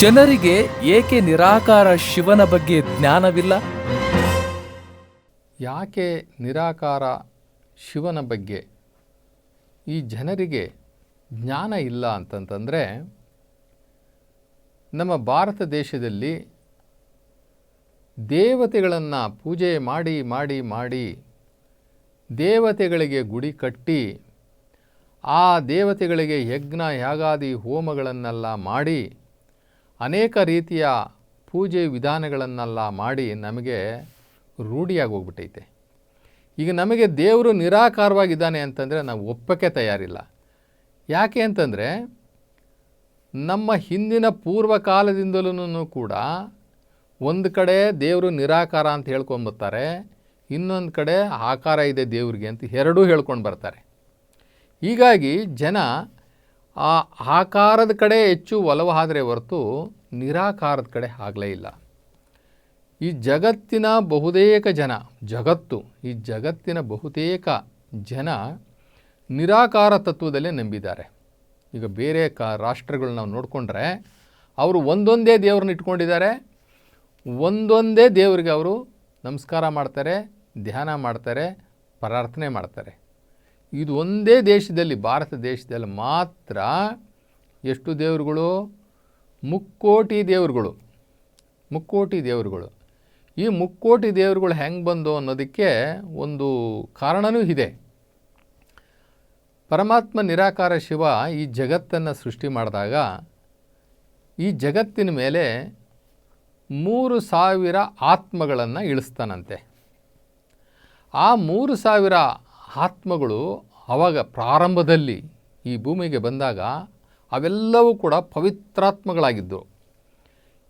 ಜನರಿಗೆ ಏಕೆ ನಿರಾಕಾರ ಶಿವನ ಬಗ್ಗೆ ಜ್ಞಾನವಿಲ್ಲ? ಯಾಕೆ ನಿರಾಕಾರ ಶಿವನ ಬಗ್ಗೆ ಈ ಜನರಿಗೆ ಜ್ಞಾನ ಇಲ್ಲ ಅಂತಂತಂದರೆ, ನಮ್ಮ ಭಾರತ ದೇಶದಲ್ಲಿ ದೇವತೆಗಳನ್ನು ಪೂಜೆ ಮಾಡಿ ಮಾಡಿ ಮಾಡಿ ದೇವತೆಗಳಿಗೆ ಗುಡಿ ಕಟ್ಟಿ ಆ ದೇವತೆಗಳಿಗೆ ಯಜ್ಞ ಯಾಗಾದಿ ಹೋಮಗಳನ್ನೆಲ್ಲ ಮಾಡಿ ಅನೇಕ ರೀತಿಯ ಪೂಜೆ ವಿಧಾನಗಳನ್ನೆಲ್ಲ ಮಾಡಿ ನಮಗೆ ರೂಢಿಯಾಗಿ ಹೋಗ್ಬಿಟ್ಟೈತೆ. ಈಗ ನಮಗೆ ದೇವರು ನಿರಾಕಾರವಾಗಿದ್ದಾನೆ ಅಂತಂದರೆ ನಾವು ಒಪ್ಪಕ್ಕೆ ತಯಾರಿಲ್ಲ. ಯಾಕೆ ಅಂತಂದರೆ ನಮ್ಮ ಹಿಂದಿನ ಪೂರ್ವಕಾಲದಿಂದಲೂ ಕೂಡ ಒಂದು ಕಡೆ ದೇವರು ನಿರಾಕಾರ ಅಂತ ಹೇಳ್ಕೊಂಬರ್ತಾರೆ, ಇನ್ನೊಂದು ಕಡೆ ಆಕಾರ ಇದೆ ದೇವ್ರಿಗೆ ಅಂತ ಎರಡೂ ಹೇಳ್ಕೊಂಡು ಬರ್ತಾರೆ. ಹೀಗಾಗಿ ಜನ ಆ ಆಕಾರದ ಕಡೆ ಹೆಚ್ಚು ಒಲವಾದರೆ ಹೊರತು ನಿರಾಕಾರದ ಕಡೆ ಆಗಲೇ ಇಲ್ಲ. ಈ ಜಗತ್ತಿನ ಬಹುತೇಕ ಜನ ಈ ಜಗತ್ತಿನ ಬಹುತೇಕ ಜನ ನಿರಾಕಾರ ತತ್ವದಲ್ಲೇ ನಂಬಿದ್ದಾರೆ. ಈಗ ಬೇರೆ ರಾಷ್ಟ್ರಗಳು ನಾವು ನೋಡಿಕೊಂಡ್ರೆ ಅವರು ಒಂದೊಂದೇ ದೇವ್ರನ್ನ ಇಟ್ಕೊಂಡಿದ್ದಾರೆ, ಒಂದೊಂದೇ ದೇವರಿಗೆ ಅವರು ನಮಸ್ಕಾರ ಮಾಡ್ತಾರೆ, ಧ್ಯಾನ ಮಾಡ್ತಾರೆ, ಪ್ರಾರ್ಥನೆ ಮಾಡ್ತಾರೆ. ಇದು ಒಂದೇ ದೇಶದಲ್ಲಿ, ಭಾರತ ದೇಶದಲ್ಲಿ ಮಾತ್ರ ಎಷ್ಟು ದೇವರುಗಳು? ಮುಕ್ಕೋಟಿ ದೇವರುಗಳು. ಈ ಮುಕ್ಕೋಟಿ ದೇವರುಗಳು ಹೆಂಗೆ ಬಂದು ಅನ್ನೋದಕ್ಕೆ ಒಂದು ಕಾರಣವೂ ಇದೆ. ಪರಮಾತ್ಮ ನಿರಾಕಾರ ಶಿವ ಈ ಜಗತ್ತನ್ನು ಸೃಷ್ಟಿ ಮಾಡಿದಾಗ ಈ ಜಗತ್ತಿನ ಮೇಲೆ 3000 ಆತ್ಮಗಳನ್ನು ಇಳಿಸ್ತಾನಂತೆ. ಆ 3000 ಆತ್ಮಗಳು ಆವಾಗ ಪ್ರಾರಂಭದಲ್ಲಿ ಈ ಭೂಮಿಗೆ ಬಂದಾಗ ಅವೆಲ್ಲವೂ ಕೂಡ ಪವಿತ್ರಾತ್ಮಗಳಾಗಿದ್ದವು.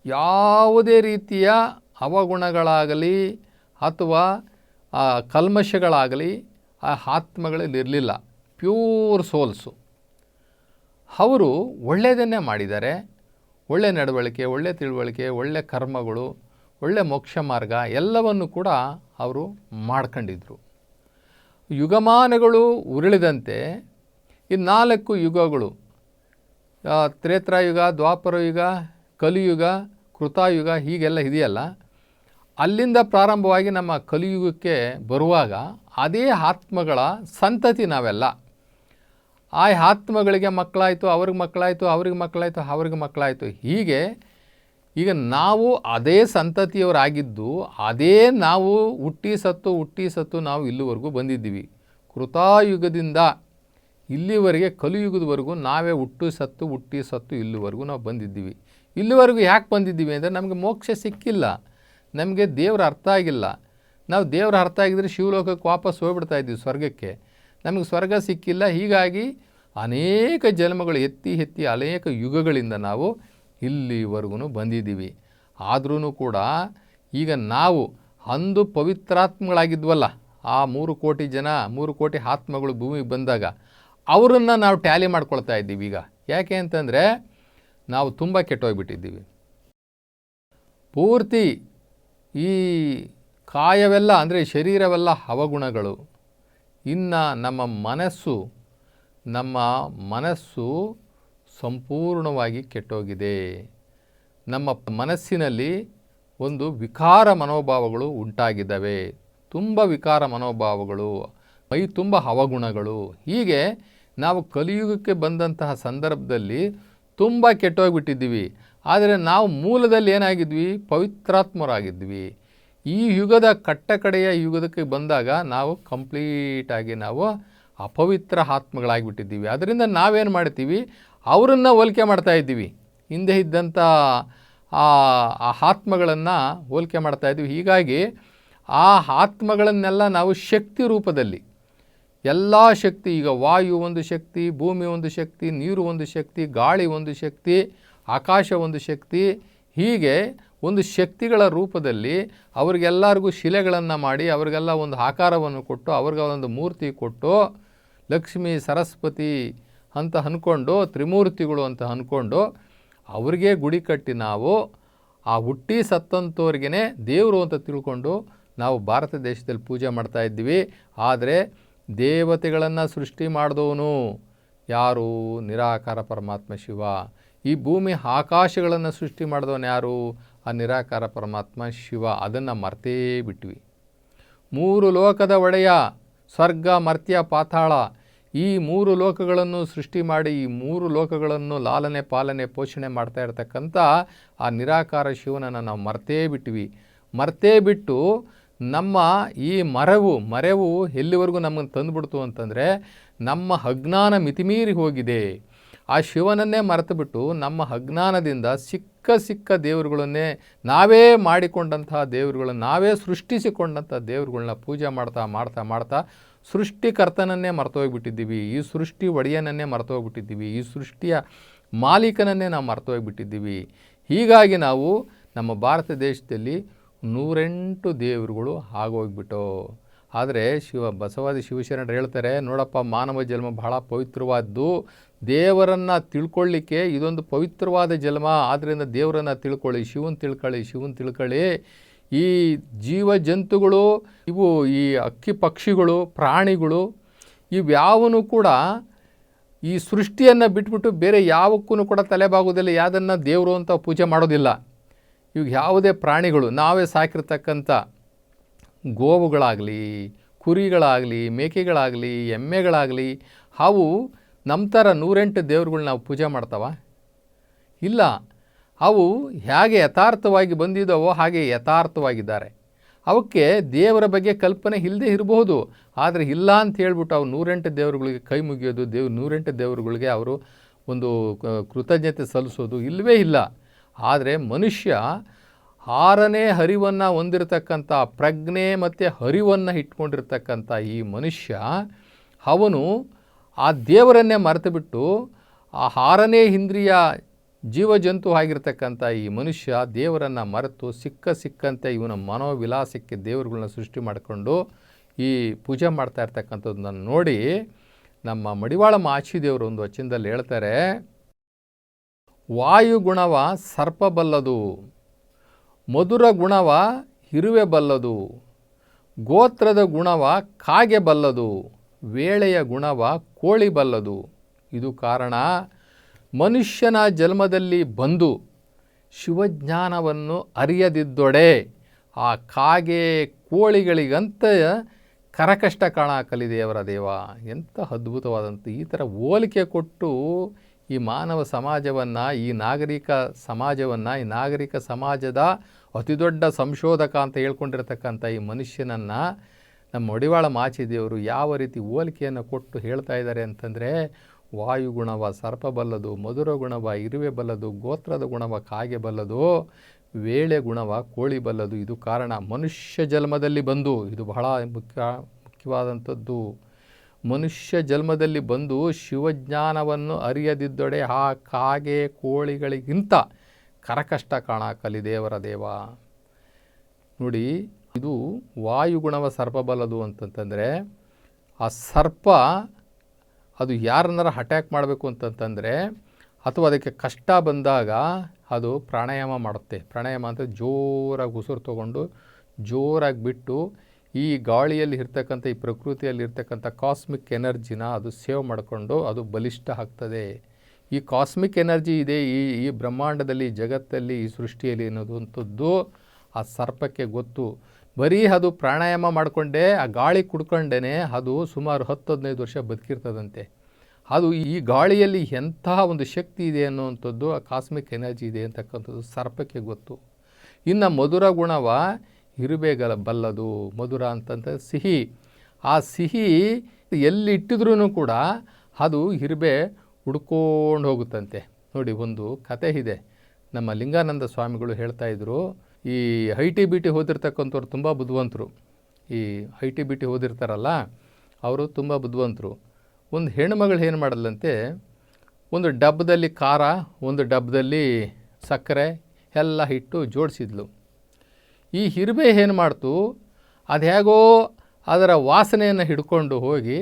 ಯಾವುದೇ ರೀತಿಯ ಅವಗುಣಗಳಾಗಲಿ ಅಥವಾ ಕಲ್ಮಶಗಳಾಗಲಿ ಆ ಆತ್ಮಗಳಲ್ಲಿರಲಿಲ್ಲ. Pure souls. ಅವರು ಒಳ್ಳೆಯದನ್ನೇ ಮಾಡಿದ್ದಾರೆ. ಒಳ್ಳೆಯ ನಡವಳಿಕೆ, ಒಳ್ಳೆಯ ತಿಳುವಳಿಕೆ, ಒಳ್ಳೆಯ ಕರ್ಮಗಳು, ಒಳ್ಳೆಯ ಮೋಕ್ಷ ಮಾರ್ಗ ಎಲ್ಲವನ್ನು ಕೂಡ ಅವರು ಮಾಡ್ಕೊಂಡಿದ್ರು. ಯುಗಮಾನಗಳು ಉರುಳಿದಂತೆ ಈ 4 ಯುಗಗಳು, ತ್ರೇತಾಯುಗ, ದ್ವಾಪರಯುಗ, ಕಲಿಯುಗ, ಕೃತಾಯುಗ ಹೀಗೆಲ್ಲ ಇದೆಯಲ್ಲ, ಅಲ್ಲಿಂದ ಪ್ರಾರಂಭವಾಗಿ ನಮ್ಮ ಕಲಿಯುಗಕ್ಕೆ ಬರುವಾಗ ಅದೇ ಆತ್ಮಗಳ ಸಂತತಿ ನಾವೆಲ್ಲ. ಆ ಆತ್ಮಗಳಿಗೆ ಮಕ್ಕಳಾಯಿತು, ಅವ್ರಿಗೆ ಮಕ್ಕಳಾಯಿತು. ಹೀಗೆ ಈಗ ನಾವು ಅದೇ ಸಂತತಿಯವರಾಗಿದ್ದು ಅದೇ ನಾವು ಹುಟ್ಟಿ ಸತ್ತು ನಾವು ಇಲ್ಲಿವರೆಗೂ ಬಂದಿದ್ದೀವಿ. ಕೃತಾಯುಗದಿಂದ ಇಲ್ಲಿವರೆಗೆ ಕಲಿಯುಗದವರೆಗೂ ನಾವೇ ಹುಟ್ಟಿ ಸತ್ತು ಇಲ್ಲಿವರೆಗೂ ನಾವು ಬಂದಿದ್ದೀವಿ. ಇಲ್ಲಿವರೆಗೂ ಯಾಕೆ ಬಂದಿದ್ದೀವಿ ಅಂದರೆ ನಮಗೆ ಮೋಕ್ಷ ಸಿಕ್ಕಿಲ್ಲ, ನಮಗೆ ದೇವ್ರ ಅರ್ಥ ಆಗಿಲ್ಲ. ನಾವು ದೇವ್ರ ಅರ್ಥ ಆಗಿದ್ರೆ ಶಿವಲೋಕಕ್ಕೆ ವಾಪಸ್ ಹೋಗ್ಬಿಡ್ತಾ ಇದ್ದೀವಿ, ಸ್ವರ್ಗಕ್ಕೆ. ನಮಗೆ ಸ್ವರ್ಗ ಸಿಕ್ಕಿಲ್ಲ. ಹೀಗಾಗಿ ಅನೇಕ ಜನ್ಮಗಳು ಎತ್ತಿ ಅನೇಕ ಯುಗಗಳಿಂದ ನಾವು ಇಲ್ಲಿವರೆಗೂ ಬಂದಿದ್ದೀವಿ. ಆದ್ರೂ ಕೂಡ ಈಗ ನಾವು ಅಂದು ಪವಿತ್ರಾತ್ಮಗಳಾಗಿದ್ವಲ್ಲ, ಆ 3 ಕೋಟಿ ಜನ, 3 ಕೋಟಿ ಆತ್ಮಗಳು ಭೂಮಿಗೆ ಬಂದಾಗ ಅವರನ್ನು ನಾವು ಟ್ಯಾಲಿ ಮಾಡ್ಕೊಳ್ತಾ ಇದ್ದೀವಿ ಈಗ. ಯಾಕೆ ಅಂತಂದರೆ ನಾವು ತುಂಬ ಕೆಟ್ಟೋಗ್ಬಿಟ್ಟಿದ್ದೀವಿ. ಪೂರ್ತಿ ಈ ಕಾಯವೆಲ್ಲ ಅಂದರೆ ಶರೀರವೆಲ್ಲ ಅವಗುಣಗಳು. ಇನ್ನು ನಮ್ಮ ಮನಸ್ಸು ಸಂಪೂರ್ಣವಾಗಿ ಕೆಟ್ಟೋಗಿದೆ. ನಮ್ಮ ಮನಸ್ಸಿನಲ್ಲಿ ಒಂದು ವಿಕಾರ ಮನೋಭಾವಗಳು ಉಂಟಾಗಿದ್ದಾವೆ. ತುಂಬ ವಿಕಾರ ಮನೋಭಾವಗಳು, ಮೈ ತುಂಬ ಅವಗುಣಗಳು. ಹೀಗೆ ನಾವು ಕಲಿಯುಗಕ್ಕೆ ಬಂದಂತಹ ಸಂದರ್ಭದಲ್ಲಿ ತುಂಬ ಕೆಟ್ಟೋಗ್ಬಿಟ್ಟಿದ್ದೀವಿ. ಆದರೆ ನಾವು ಮೂಲದಲ್ಲಿ ಏನಾಗಿದ್ವಿ? ಪವಿತ್ರಾತ್ಮರಾಗಿದ್ವಿ. ಈ ಯುಗದ ಕಡೆಯ ಯುಗದಕ್ಕೆ ಬಂದಾಗ ನಾವು ಕಂಪ್ಲೀಟಾಗಿ ನಾವು ಅಪವಿತ್ರ ಆತ್ಮಗಳಾಗಿಬಿಟ್ಟಿದ್ದೀವಿ. ಅದರಿಂದ ನಾವೇನು ಮಾಡ್ತೀವಿ? ಅವರನ್ನು ಹೋಲಿಕೆ ಮಾಡ್ತಾ ಇದ್ದೀವಿ. ಹಿಂದೆ ಇದ್ದಂಥ ಆ ಆತ್ಮಗಳನ್ನು ಹೋಲಿಕೆ ಮಾಡ್ತಾ ಇದ್ದೀವಿ. ಹೀಗಾಗಿ ಆ ಆತ್ಮಗಳನ್ನೆಲ್ಲ ನಾವು ಶಕ್ತಿ ರೂಪದಲ್ಲಿ, ಎಲ್ಲ ಶಕ್ತಿ, ಈಗ ವಾಯು ಒಂದು ಶಕ್ತಿ, ಭೂಮಿ ಒಂದು ಶಕ್ತಿ, ನೀರು ಒಂದು ಶಕ್ತಿ, ಗಾಳಿ ಒಂದು ಶಕ್ತಿ, ಆಕಾಶ ಒಂದು ಶಕ್ತಿ, ಹೀಗೆ ಒಂದು ಶಕ್ತಿಗಳ ರೂಪದಲ್ಲಿ ಅವರಿಗೆಲ್ಲರಿಗೂ ಶಿಲೆಗಳನ್ನು ಮಾಡಿ ಅವರಿಗೆಲ್ಲ ಒಂದು ಆಕಾರವನ್ನು ಕೊಟ್ಟು ಅವ್ರಿಗೆ ಒಂದು ಮೂರ್ತಿ ಕೊಟ್ಟು ಲಕ್ಷ್ಮೀ ಸರಸ್ವತಿ ಅಂತ ಅಂದ್ಕೊಂಡು, ತ್ರಿಮೂರ್ತಿಗಳು ಅಂತ ಅಂದ್ಕೊಂಡು ಅವ್ರಿಗೆ ಗುಡಿ ಕಟ್ಟಿ ನಾವು ಆ ಹುಟ್ಟಿ ಸತ್ತಂಥವ್ರಿಗೇ ದೇವರು ಅಂತ ತಿಳ್ಕೊಂಡು ನಾವು ಭಾರತ ದೇಶದಲ್ಲಿ ಪೂಜೆ ಮಾಡ್ತಾ ಇದ್ದೀವಿ. ಆದರೆ ದೇವತೆಗಳನ್ನು ಸೃಷ್ಟಿ ಮಾಡಿದವನು ಯಾರು? ನಿರಾಕಾರ ಪರಮಾತ್ಮ ಶಿವ. ಈ ಭೂಮಿ ಆಕಾಶಗಳನ್ನು ಸೃಷ್ಟಿ ಮಾಡಿದವನು ಯಾರು? ಆ ನಿರಾಕಾರ ಪರಮಾತ್ಮ ಶಿವ. ಅದನ್ನು ಮರ್ತೇ ಬಿಟ್ವಿ. 3 ಲೋಕದ ಒಡೆಯ, ಸ್ವರ್ಗ, ಮರ್ತ್ಯ, ಪಾತಾಳ, ಈ 3 ಲೋಕಗಳನ್ನು ಸೃಷ್ಟಿ ಮಾಡಿ ಈ 3 ಲೋಕಗಳನ್ನು ಲಾಲನೆ ಪಾಲನೆ ಪೋಷಣೆ ಮಾಡ್ತಾ ಇರ್ತಕ್ಕಂಥ ಆ ನಿರಾಕಾರ ಶಿವನನ್ನು ನಾವು ಮರ್ತೇ ಬಿಟ್ಟು ನಮ್ಮ ಈ ಮರೆವು ಎಲ್ಲಿವರೆಗೂ ನಮ್ಮನ್ನು ತಂದುಬಿಡ್ತು ಅಂತಂದರೆ, ನಮ್ಮ ಅಜ್ಞಾನ ಮಿತಿಮೀರಿ ಹೋಗಿದೆ. ಆ ಶಿವನನ್ನೇ ಮರೆತುಬಿಟ್ಟು ನಮ್ಮ ಅಜ್ಞಾನದಿಂದ ಸಿಕ್ಕ ದೇವರುಗಳನ್ನೇ, ನಾವೇ ಮಾಡಿಕೊಂಡಂತಹ ದೇವರುಗಳನ್ನು, ನಾವೇ ಸೃಷ್ಟಿಸಿಕೊಂಡಂಥ ದೇವರುಗಳನ್ನ ಪೂಜೆ ಮಾಡ್ತಾ ಸೃಷ್ಟಿಕರ್ತನನ್ನೇ ಮರ್ತೋಗ್ಬಿಟ್ಟಿದ್ದೀವಿ. ಈ ಸೃಷ್ಟಿ ಒಡೆಯನನ್ನೇ ಮರ್ತೋಗ್ಬಿಟ್ಟಿದ್ದೀವಿ. ಈ ಸೃಷ್ಟಿಯ ಮಾಲೀಕನನ್ನೇ ನಾವು ಮರ್ತೋಗ್ಬಿಟ್ಟಿದ್ದೀವಿ. ಹೀಗಾಗಿ ನಾವು ನಮ್ಮ ಭಾರತ ದೇಶದಲ್ಲಿ 108 ದೇವರುಗಳು ಆಗೋಗ್ಬಿಟ್ಟು. ಆದರೆ ಬಸವಾದಿ ಶಿವಶರಣರು ಹೇಳ್ತಾರೆ, ನೋಡಪ್ಪ, ಮಾನವ ಜನ್ಮ ಬಹಳ ಪವಿತ್ರವಾದ್ದು. ದೇವರನ್ನು ತಿಳ್ಕೊಳ್ಳಿಕ್ಕೆ ಇದೊಂದು ಪವಿತ್ರವಾದ ಜನ್ಮ. ಆದ್ದರಿಂದ ದೇವರನ್ನು ತಿಳ್ಕೊಳ್ಳಿ, ಶಿವನ್ ತಿಳ್ಕೊಳ್ಳಿ. ಈ ಜೀವ ಜಂತುಗಳು, ಇವು ಈ ಅಕ್ಕಿ ಪಕ್ಷಿಗಳು, ಪ್ರಾಣಿಗಳು, ಇವ್ಯಾವನು ಕೂಡ ಈ ಸೃಷ್ಟಿಯನ್ನು ಬಿಟ್ಬಿಟ್ಟು ಬೇರೆ ಯಾವಕ್ಕೂ ಕೂಡ ತಲೆಬಾಗೋದಿಲ್ಲ. ಯಾವುದನ್ನು ದೇವರು ಅಂತ ಪೂಜೆ ಮಾಡೋದಿಲ್ಲ. ಇವಾಗ ಯಾವುದೇ ಪ್ರಾಣಿಗಳು, ನಾವೇ ಸಾಕಿರ್ತಕ್ಕಂಥ ಗೋವುಗಳಾಗಲಿ, ಕುರಿಗಳಾಗಲಿ, ಮೇಕೆಗಳಾಗಲಿ, ಎಮ್ಮೆಗಳಾಗಲಿ, ಅವು ನಮ್ಮ ಥರ 108 ದೇವರುಗಳು ನಾವು ಪೂಜೆ ಮಾಡ್ತಾವ? ಇಲ್ಲ. ಅವು ಹೇಗೆ ಯಥಾರ್ಥವಾಗಿ ಬಂದಿದ್ದಾವೋ ಹಾಗೆ ಯಥಾರ್ಥವಾಗಿದ್ದಾರೆ. ಅವಕ್ಕೆ ದೇವರ ಬಗ್ಗೆ ಕಲ್ಪನೆ ಇಲ್ಲದೆ ಇರಬಹುದು. ಆದರೆ ಇಲ್ಲ ಅಂತ ಹೇಳ್ಬಿಟ್ಟು ಅವು 108 ದೇವರುಗಳಿಗೆ ಕೈ ಮುಗಿಯೋದು, 108 ದೇವರುಗಳಿಗೆ ಅವರು ಒಂದು ಕೃತಜ್ಞತೆ ಸಲ್ಲಿಸೋದು ಇಲ್ಲವೇ ಇಲ್ಲ. ಆದರೆ ಮನುಷ್ಯ 6ನೇ ಹರಿವನ್ನು ಹೊಂದಿರತಕ್ಕಂಥ ಪ್ರಜ್ಞೆ ಮತ್ತು ಹರಿವನ್ನು ಇಟ್ಕೊಂಡಿರ್ತಕ್ಕಂಥ ಈ ಮನುಷ್ಯ, ಅವನು ಆ ದೇವರನ್ನೇ ಮರೆತುಬಿಟ್ಟು ಆ 6ನೇ ಇಂದ್ರಿಯ ಜೀವಜಂತು ಆಗಿರ್ತಕ್ಕಂಥ ಈ ಮನುಷ್ಯ ದೇವರನ್ನು ಮರೆತು ಸಿಕ್ಕಂತೆ ಇವನ ಮನೋವಿಲಾಸಕ್ಕೆ ದೇವರುಗಳನ್ನ ಸೃಷ್ಟಿ ಮಾಡಿಕೊಂಡು ಈ ಪೂಜೆ ಮಾಡ್ತಾ ಇರ್ತಕ್ಕಂಥದ್ದನ್ನು ನೋಡಿ ನಮ್ಮ ಮಡಿವಾಳ ಮಾಚಿದೇವರು ಒಂದು ವಚನದಲ್ಲಿ ಹೇಳ್ತಾರೆ, ವಾಯುಗುಣವ ಸರ್ಪ ಬಲ್ಲದು, ಮಧುರ ಗುಣವ ಇರುವೆ ಬಲ್ಲದು, ಗೋತ್ರದ ಗುಣವ ಕಾಗೆ ಬಲ್ಲದು, ವೇಳೆಯ ಗುಣವ ಕೋಳಿ ಬಲ್ಲದು. ಇದು ಕಾರಣ, ಮನುಷ್ಯನ ಜನ್ಮದಲ್ಲಿ ಬಂದು ಶಿವಜ್ಞಾನವನ್ನು ಅರಿಯದಿದ್ದೊಡೆ ಆ ಕಾಗೆ ಕೋಳಿಗಳಿಗಂತ ಕರಕಷ್ಟ ಕಾಣಕಲಿದೆ ಅವರ ದೇವ. ಎಂಥ ಅದ್ಭುತವಾದಂಥ ಈ ಥರ ಹೋಲಿಕೆ ಕೊಟ್ಟು ಈ ಮಾನವ ಸಮಾಜವನ್ನು, ಈ ನಾಗರಿಕ ಸಮಾಜವನ್ನು, ಈ ನಾಗರಿಕ ಸಮಾಜದ ಅತಿದೊಡ್ಡ ಸಂಶೋಧಕ ಅಂತ ಹೇಳ್ಕೊಂಡಿರ್ತಕ್ಕಂಥ ಈ ಮನುಷ್ಯನನ್ನು ನಮ್ಮ ಮಡಿವಾಳ ಮಾಚಿದೇವರು ಯಾವ ರೀತಿ ಹೋಲಿಕೆಯನ್ನು ಕೊಟ್ಟು ಹೇಳ್ತಾ ಇದ್ದಾರೆ ಅಂತಂದರೆ, ವಾಯುಗುಣವ ಸರ್ಪ ಬಲ್ಲದು, ಮಧುರ ಗುಣವ ಇರುವೆ ಬಲ್ಲದು, ಗೋತ್ರದ ಗುಣವ ಕಾಗೆ ಬಲ್ಲದು, ವೇಳೆ ಗುಣವ ಕೋಳಿ ಬಲ್ಲದು. ಇದು ಕಾರಣ, ಮನುಷ್ಯ ಜನ್ಮದಲ್ಲಿ ಬಂದು, ಇದು ಬಹಳ ಮುಖ್ಯವಾದಂಥದ್ದು, ಮನುಷ್ಯ ಜನ್ಮದಲ್ಲಿ ಬಂದು ಶಿವಜ್ಞಾನವನ್ನು ಅರಿಯದಿದ್ದೊಡೆ ಆ ಕಾಗೆ ಕೋಳಿಗಳಿಗಿಂತ ಕರಕಷ್ಟ ಕಾಣಕಲಿದೇವರ ದೇವ. ನೋಡಿ, ಇದು ವಾಯುಗುಣವ ಸರ್ಪ ಬಲ್ಲದು ಅಂತಂತಂದರೆ, ಆ ಸರ್ಪ ಅದು ಯಾರನ್ನಾರ ಅಟ್ಯಾಕ್ ಮಾಡಬೇಕು ಅಂತಂತಂದರೆ, ಅಥವಾ ಅದಕ್ಕೆ ಕಷ್ಟ ಬಂದಾಗ ಅದು ಪ್ರಾಣಾಯಾಮ ಮಾಡುತ್ತೆ. ಪ್ರಾಣಾಯಾಮ ಅಂದರೆ ಜೋರಾಗಿ ಉಸಿರು ತೊಗೊಂಡು ಜೋರಾಗಿ ಬಿಟ್ಟು ಈ ಗಾಳಿಯಲ್ಲಿ ಇರ್ತಕ್ಕಂಥ, ಈ ಪ್ರಕೃತಿಯಲ್ಲಿ ಇರ್ತಕ್ಕಂಥ ಕಾಸ್ಮಿಕ್ ಎನರ್ಜಿನ ಅದು ಸೇವ್ ಮಾಡಿಕೊಂಡು ಅದು ಬಲಿಷ್ಠ ಆಗ್ತದೆ. ಈ ಕಾಸ್ಮಿಕ್ ಎನರ್ಜಿ ಇದೆ ಈ ಬ್ರಹ್ಮಾಂಡದಲ್ಲಿ, ಜಗತ್ತಲ್ಲಿ, ಈ ಸೃಷ್ಟಿಯಲ್ಲಿ ಅನ್ನೋದಂಥದ್ದು ಆ ಸರ್ಪಕ್ಕೆ ಗೊತ್ತು. ಬರೀ ಅದು ಪ್ರಾಣಾಯಾಮ ಮಾಡಿಕೊಂಡೇ, ಆ ಗಾಳಿ ಕುಡ್ಕೊಂಡೇ ಅದು ಸುಮಾರು 10-15 ವರ್ಷ ಬದುಕಿರ್ತದಂತೆ. ಅದು ಈ ಗಾಳಿಯಲ್ಲಿ ಎಂತಹ ಒಂದು ಶಕ್ತಿ ಇದೆ ಅನ್ನುವಂಥದ್ದು, ಆ ಕಾಸ್ಮಿಕ್ ಎನರ್ಜಿ ಇದೆ ಅಂತಕ್ಕಂಥದ್ದು ಸರ್ಪಕ್ಕೆ ಗೊತ್ತು. ಇನ್ನು ಮಧುರ ಗುಣವ ಇರುವೆಗಳ ಬಲ್ಲದು. ಮಧುರ ಅಂತಂದರೆ ಸಿಹಿ. ಆ ಸಿಹಿ ಎಲ್ಲಿ ಇಟ್ಟಿದ್ರೂ ಕೂಡ ಅದು ಇರುವೆ ಹುಡ್ಕೊಂಡು ಹೋಗುತ್ತಂತೆ. ನೋಡಿ, ಒಂದು ಕತೆ ಇದೆ. ನಮ್ಮ ಲಿಂಗಾನಂದ ಸ್ವಾಮಿಗಳು ಹೇಳ್ತಾ ಇದ್ರು, ಈ ITBT ಓದಿರ್ತಕ್ಕಂಥವ್ರು ತುಂಬ ಬುದ್ಧಿವಂತರು. ಈ ITBT ಓದಿರ್ತಾರಲ್ಲ ಅವರು ತುಂಬ ಬುದ್ಧಿವಂತರು. ಒಂದು ಹೆಣ್ಣುಮಗಳು ಏನು ಮಾಡಲ್ಲಂತೆ, ಒಂದು ಡಬ್ಬದಲ್ಲಿ ಖಾರ, ಒಂದು ಡಬ್ಬದಲ್ಲಿ ಸಕ್ಕರೆ ಎಲ್ಲ ಇಟ್ಟು ಜೋಡಿಸಿದ್ಲು. ಈ ಇರುವೆ ಏನು ಮಾಡ್ತು, ಅದು ಹೇಗೋ ಅದರ ವಾಸನೆಯನ್ನು ಹಿಡ್ಕೊಂಡು ಹೋಗಿ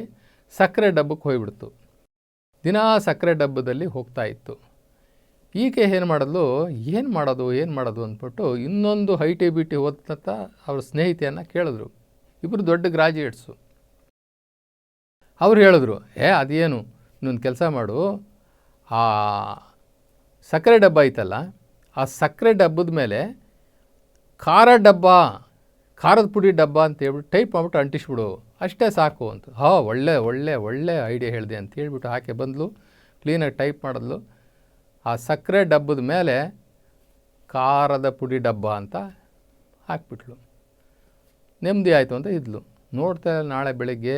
ಸಕ್ಕರೆ ಡಬ್ಬಕ್ಕೆ ಹೋಗಿಬಿಡ್ತು. ದಿನ ಸಕ್ಕರೆ ಡಬ್ಬದಲ್ಲಿ ಹೋಗ್ತಾ ಇತ್ತು. ಈಕೆ ಏನು ಮಾಡಿದ್ಲು, ಏನು ಮಾಡೋದು ಅಂದ್ಬಿಟ್ಟು ಇನ್ನೊಂದು ITBT ಓದ್ತಂತ ಅವ್ರ ಸ್ನೇಹಿತೆಯನ್ನು ಕೇಳಿದ್ರು. ಇಬ್ಬರು ದೊಡ್ಡ ಗ್ರಾಜ್ಯುಯೇಟ್ಸು. ಅವ್ರು ಹೇಳಿದ್ರು, ಅದೇನು, ಇನ್ನೊಂದು ಕೆಲಸ ಮಾಡು, ಆ ಸಕ್ಕರೆ ಡಬ್ಬ ಐತಲ್ಲ, ಆ ಸಕ್ಕರೆ ಡಬ್ಬದ ಮೇಲೆ ಖಾರದ ಪುಡಿ ಡಬ್ಬ ಅಂತ ಹೇಳ್ಬಿಟ್ಟು ಟೈಪ್ ಮಾಡ್ಬಿಟ್ಟು ಅಂಟಿಸ್ಬಿಡು, ಅಷ್ಟೇ ಸಾಕು ಅಂತ. ಒಳ್ಳೆ ಒಳ್ಳೆ ಒಳ್ಳೆ ಐಡಿಯಾ ಹೇಳಿದೆ ಅಂತ ಹೇಳ್ಬಿಟ್ಟು ಆಕೆ ಬಂದಳು, ಕ್ಲೀನಾಗಿ ಟೈಪ್ ಮಾಡಿದ್ಲು. ಆ ಸಕ್ಕರೆ ಡಬ್ಬದ ಮೇಲೆ ಖಾರದ ಪುಡಿ ಡಬ್ಬ ಅಂತ ಹಾಕ್ಬಿಟ್ಲು. ನೆಮ್ಮದಿ ಆಯಿತು ಅಂತ ಇದ್ಲು. ನೋಡ್ತಾ ನಾಳೆ ಬೆಳಗ್ಗೆ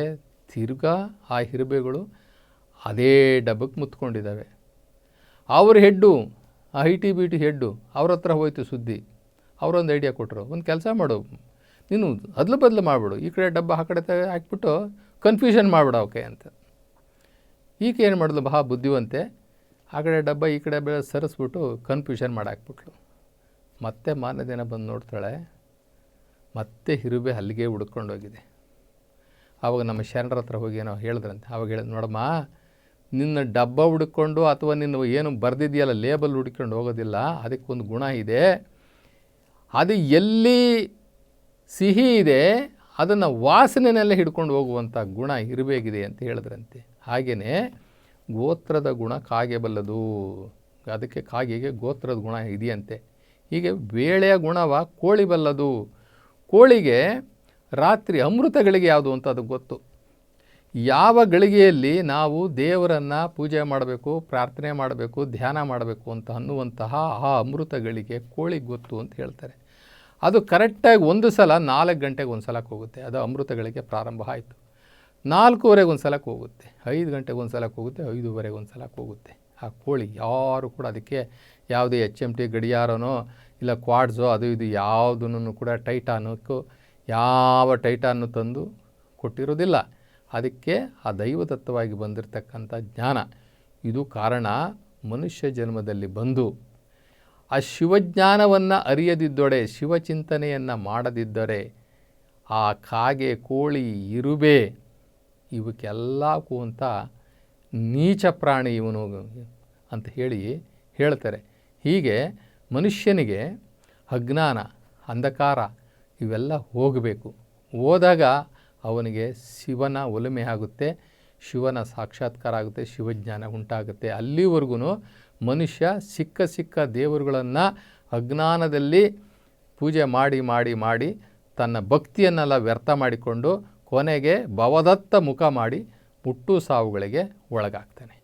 ತಿರ್ಗಾ ಆ ಇರುಬೆಗಳು ಅದೇ ಡಬ್ಬಕ್ಕೆ ಮುತ್ಕೊಂಡಿದ್ದಾವೆ. ಅವ್ರ ಹೆಡ್ಡು, ಆ IT-BT ಹೆಡ್ಡು, ಅವ್ರ ಹತ್ರ ಹೋಯ್ತು ಸುದ್ದಿ. ಅವರೊಂದು ಐಡಿಯಾ ಕೊಟ್ಟರು, ಒಂದು ಕೆಲಸ ಮಾಡು, ನೀನು ಅದಲು ಬದಲು ಮಾಡಿಬಿಡು, ಈ ಕಡೆ ಡಬ್ಬ ಆ ಕಡೆ ಹಾಕ್ಬಿಟ್ಟು ಕನ್ಫ್ಯೂಷನ್ ಮಾಡಿಬಿಡ ಅವಕ್ಕೆ ಅಂತ. ಈಕೆ ಏನು ಮಾಡಿದ್ಲು, ಬಹಳ ಬುದ್ಧಿವಂತೆ, ಆ ಕಡೆ ಡಬ್ಬ ಈ ಕಡೆ ಸರಿಸ್ಬಿಟ್ಟು ಕನ್ಫ್ಯೂಷನ್ ಮಾಡಾಕ್ಬಿಟ್ಲು. ಮತ್ತೆ ಮಾರನೇ ದಿನ ಬಂದು ನೋಡ್ತಾಳೆ, ಮತ್ತೆ ಇರುಬೆ ಅಲ್ಲಿಗೆ ಹುಡ್ಕೊಂಡೋಗಿದೆ. ಆವಾಗ ನಮ್ಮ ಶರಣರ ಹತ್ರ ಹೋಗಿ ಏನೋ ಹೇಳಿದ್ರಂತೆ. ಆವಾಗ ಹೇಳಿದ್, ನೋಡಮ್ಮ, ನಿನ್ನ ಡಬ್ಬ ಹುಡ್ಕೊಂಡು ಅಥವಾ ನಿನ್ನ ಏನು ಬರೆದಿದೆಯಲ್ಲ ಲೇಬಲ್ ಹುಡ್ಕೊಂಡು ಹೋಗೋದಿಲ್ಲ, ಅದಕ್ಕೊಂದು ಗುಣ ಇದೆ. ಅದು ಎಲ್ಲಿ ಸಿಹಿ ಇದೆ ಅದನ್ನು ವಾಸನೆಯಲ್ಲೇ ಹಿಡ್ಕೊಂಡು ಹೋಗುವಂಥ ಗುಣ ಇರಬೇಕಿದೆ ಅಂತ ಹೇಳಿದ್ರಂತೆ. ಹಾಗೆಯೇ ಗೋತ್ರದ ಗುಣ ಕಾಗೆ ಬಲ್ಲದು, ಅದಕ್ಕೆ ಕಾಗೆಗೆ ಗೋತ್ರದ ಗುಣ ಇದೆಯಂತೆ. ಹೀಗೆ ಬೇಳೆಯ ಗುಣವ ಕೋಳಿ ಬಲ್ಲದು. ಕೋಳಿಗೆ ರಾತ್ರಿ ಅಮೃತಗಳಿಗೆ ಯಾವುದು ಅಂತ ಅದು ಗೊತ್ತು. ಯಾವ ಗಳಿಗೆಯಲ್ಲಿ ನಾವು ದೇವರನ್ನು ಪೂಜೆ ಮಾಡಬೇಕು, ಪ್ರಾರ್ಥನೆ ಮಾಡಬೇಕು, ಧ್ಯಾನ ಮಾಡಬೇಕು ಅಂತ ಅನ್ನುವಂತಹ ಆ ಅಮೃತಗಳಿಗೆ ಕೋಳಿಗೆ ಗೊತ್ತು ಅಂತ ಹೇಳ್ತಾರೆ. ಅದು ಕರೆಕ್ಟಾಗಿ ಒಂದು ಸಲ 4 ಗಂಟೆಗೆ ಒಂದು ಸಲಕ್ಕೆ ಹೋಗುತ್ತೆ. ಅದು ಅಮೃತಗಳಿಗೆ ಪ್ರಾರಂಭ ಆಯಿತು. 4:15 ಒಂದು ಸಲಕ್ಕೆ ಹೋಗುತ್ತೆ, 5 ಗಂಟೆಗೆ ಒಂದು ಸಲಕ್ಕೆ ಹೋಗುತ್ತೆ, 5:15 ಒಂದು ಸಲಕ್ಕೆ ಹೋಗುತ್ತೆ. ಆ ಕೋಳಿ ಯಾರು ಕೂಡ ಅದಕ್ಕೆ ಯಾವುದೇ HMT ಗಡಿಯಾರನೋ ಇಲ್ಲ ಕ್ವಾಡ್ಸೋ ಅದು ಇದು ಯಾವುದನ್ನು ಕೂಡ ಟೈಟಾನಕ್ಕೂ ಯಾವ ಟೈಟಾನು ತಂದು ಕೊಟ್ಟಿರೋದಿಲ್ಲ. ಅದಕ್ಕೆ ಆ ದೈವದತ್ತವಾಗಿ ಬಂದಿರತಕ್ಕಂಥ ಜ್ಞಾನ ಇದು ಕಾರಣ. ಮನುಷ್ಯ ಜನ್ಮದಲ್ಲಿ ಬಂದು ಆ ಶಿವಜ್ಞಾನವನ್ನು ಅರಿಯದಿದ್ದೊಡೆ, ಶಿವಚಿಂತನೆಯನ್ನು ಮಾಡದಿದ್ದರೆ ಆ ಕಾಗೆ, ಕೋಳಿ, ಇರುಬೆ ಇವಕ್ಕೆಲ್ಲಕ್ಕೂ ಅಂತ ನೀಚ ಪ್ರಾಣಿ ಇವನು ಅಂತ ಹೇಳ್ತಾರೆ. ಹೀಗೆ ಮನುಷ್ಯನಿಗೆ ಅಜ್ಞಾನ, ಅಂಧಕಾರ ಇವೆಲ್ಲ ಹೋಗಬೇಕು. ಹೋದಾಗ ಅವನಿಗೆ ಶಿವನ ಒಲುಮೆ ಆಗುತ್ತೆ, ಶಿವನ ಸಾಕ್ಷಾತ್ಕಾರ ಆಗುತ್ತೆ, ಶಿವಜ್ಞಾನ ಉಂಟಾಗುತ್ತೆ. ಅಲ್ಲಿವರೆಗೂ ಮನುಷ್ಯ ಸಿಕ್ಕ ದೇವರುಗಳನ್ನು ಅಜ್ಞಾನದಲ್ಲಿ ಪೂಜೆ ಮಾಡಿ ತನ್ನ ಭಕ್ತಿಯನ್ನೆಲ್ಲ ವ್ಯರ್ಥ ಮಾಡಿಕೊಂಡು ಕೊನೆಗೆ ಭವದತ್ತ ಮುಖ ಮಾಡಿ ಹುಟ್ಟು ಸಾವುಗಳಿಗೆ ಒಳಗಾಗ್ತಾನೆ.